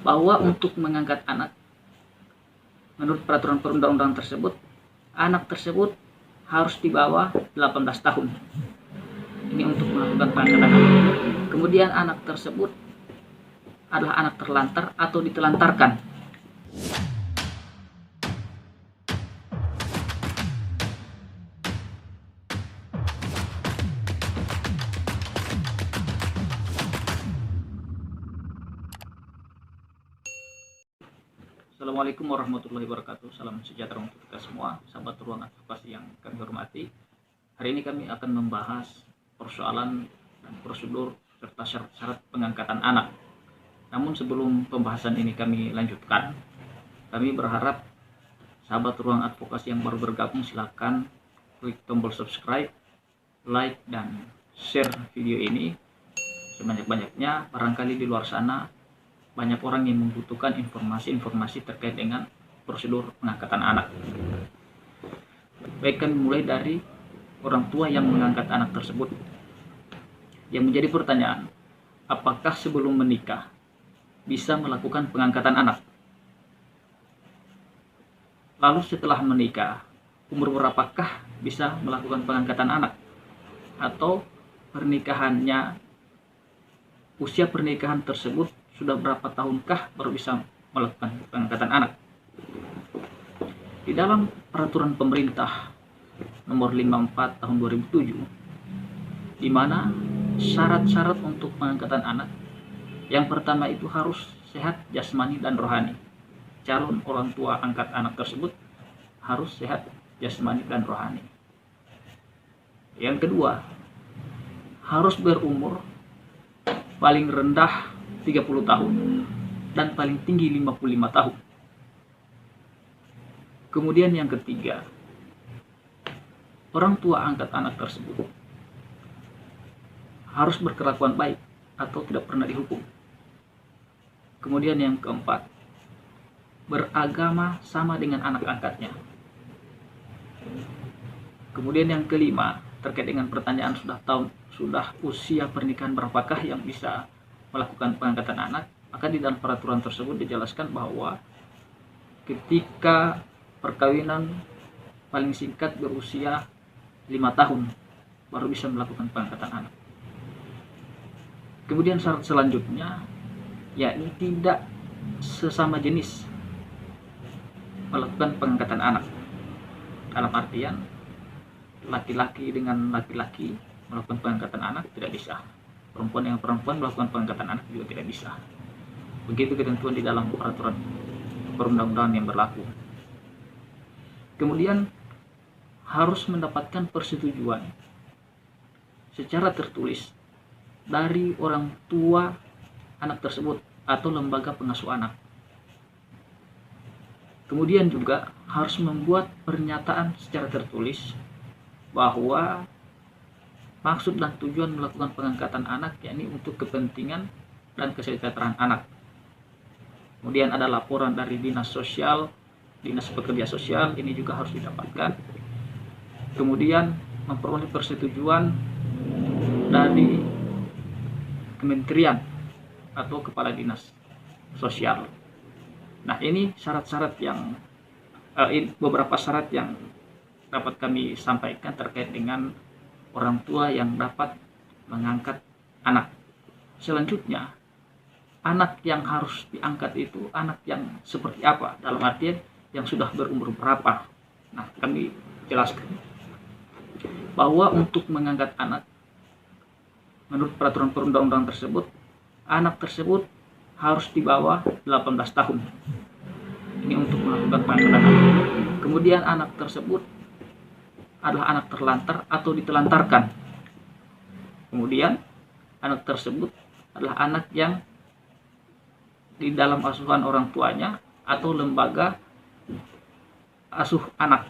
bahwa untuk mengangkat anak, menurut peraturan perundang-undangan tersebut, anak tersebut harus di bawah 18 tahun. Ini untuk melakukan pengangkatan anak. Kemudian anak tersebut adalah anak terlantar atau ditelantarkan. Assalamualaikum warahmatullahi wabarakatuh. Salam sejahtera untuk kita semua, sahabat ruang advokasi yang kami hormati. Hari ini kami akan membahas persoalan dan prosedur serta syarat-syarat pengangkatan anak. Namun sebelum pembahasan ini kami lanjutkan, kami berharap sahabat ruang advokasi yang baru bergabung silakan klik tombol subscribe, like, dan share video ini sebanyak-banyaknya. Barangkali di luar sana banyak orang yang membutuhkan informasi-informasi terkait dengan prosedur pengangkatan anak. Baik, kami mulai dari orang tua yang mengangkat anak tersebut. Yang menjadi pertanyaan, apakah sebelum menikah bisa melakukan pengangkatan anak? Lalu setelah menikah, umur berapakah bisa melakukan pengangkatan anak? Atau pernikahannya, usia pernikahan tersebut sudah berapa tahunkah baru bisa melakukan pengangkatan anak? Di dalam peraturan pemerintah nomor 54 tahun 2007, di mana syarat-syarat untuk pengangkatan anak, yang pertama itu harus sehat jasmani dan rohani. Calon orang tua angkat anak tersebut harus sehat jasmani dan rohani. Yang kedua, harus berumur paling rendah 30 tahun dan paling tinggi 55 tahun. Kemudian yang ketiga, orang tua angkat anak tersebut harus berkelakuan baik atau tidak pernah dihukum. Kemudian yang keempat, beragama sama dengan anak angkatnya. Kemudian yang kelima, terkait dengan pertanyaan sudah usia pernikahan berapakah yang bisa melakukan pengangkatan anak, maka di dalam peraturan tersebut dijelaskan bahwa ketika perkawinan paling singkat berusia 5 tahun baru bisa melakukan pengangkatan anak. Kemudian syarat selanjutnya yakni tidak sesama jenis melakukan pengangkatan anak. Dalam artian laki-laki dengan laki-laki melakukan pengangkatan anak tidak bisa. Perempuan dengan perempuan melakukan pengangkatan anak juga tidak bisa. Begitu ketentuan di dalam peraturan perundang-undangan yang berlaku. Kemudian harus mendapatkan persetujuan secara tertulis dari orang tua anak tersebut atau lembaga pengasuh anak. Kemudian juga harus membuat pernyataan secara tertulis bahwa maksud dan tujuan melakukan pengangkatan anak yakni untuk kepentingan dan kesejahteraan anak. Kemudian ada laporan dari dinas sosial, dinas pekerja sosial, ini juga harus didapatkan. Kemudian memperoleh persetujuan dari kementerian atau kepala dinas sosial. Nah, ini syarat-syarat yang beberapa syarat yang dapat kami sampaikan terkait dengan orang tua yang dapat mengangkat anak. Selanjutnya, anak yang harus diangkat itu anak yang seperti apa? Dalam artian yang sudah berumur berapa? Nah, kami jelaskan bahwa untuk mengangkat anak, menurut peraturan perundang-undangan tersebut, anak tersebut harus di bawah 18 tahun. Ini untuk melakukan pengangkatan anak. Kemudian anak tersebut adalah anak terlantar atau ditelantarkan. Kemudian anak tersebut adalah anak yang di dalam asuhan orang tuanya atau lembaga asuh anak.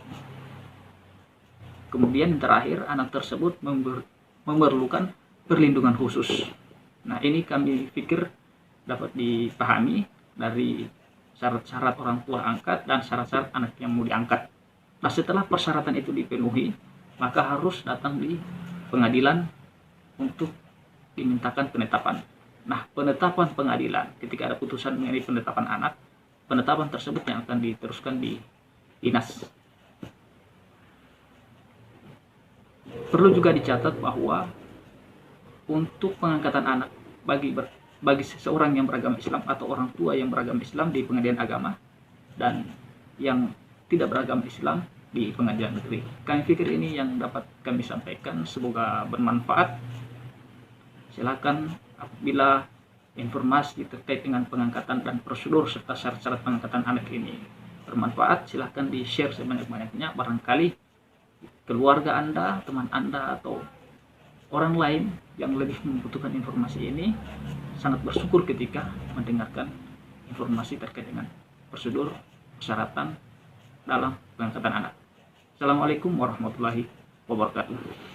Kemudian yang terakhir, anak tersebut memerlukan perlindungan khusus. Nah, ini kami pikir dapat dipahami dari syarat-syarat orang tua angkat dan syarat-syarat anak yang mau diangkat. Nah, setelah persyaratan itu dipenuhi, maka harus datang di pengadilan untuk dimintakan penetapan. Nah, penetapan pengadilan ketika ada putusan mengenai penetapan anak, penetapan tersebut yang akan diteruskan di dinas. Perlu juga dicatat bahwa untuk pengangkatan anak bagi seseorang yang beragama Islam atau orang tua yang beragama Islam di pengadilan agama dan yang tidak beragama Islam di pengadilan negeri. Kami pikir ini yang dapat kami sampaikan, semoga bermanfaat. Silakan apabila informasi terkait dengan pengangkatan dan prosedur serta syarat-syarat pengangkatan anak ini bermanfaat, silahkan di-share sebanyak-banyaknya. Barangkali keluarga Anda, teman Anda, atau orang lain yang lebih membutuhkan informasi ini sangat bersyukur ketika mendengarkan informasi terkait dengan prosedur, persyaratan dalam pengangkatan anak. Assalamualaikum warahmatullahi wabarakatuh.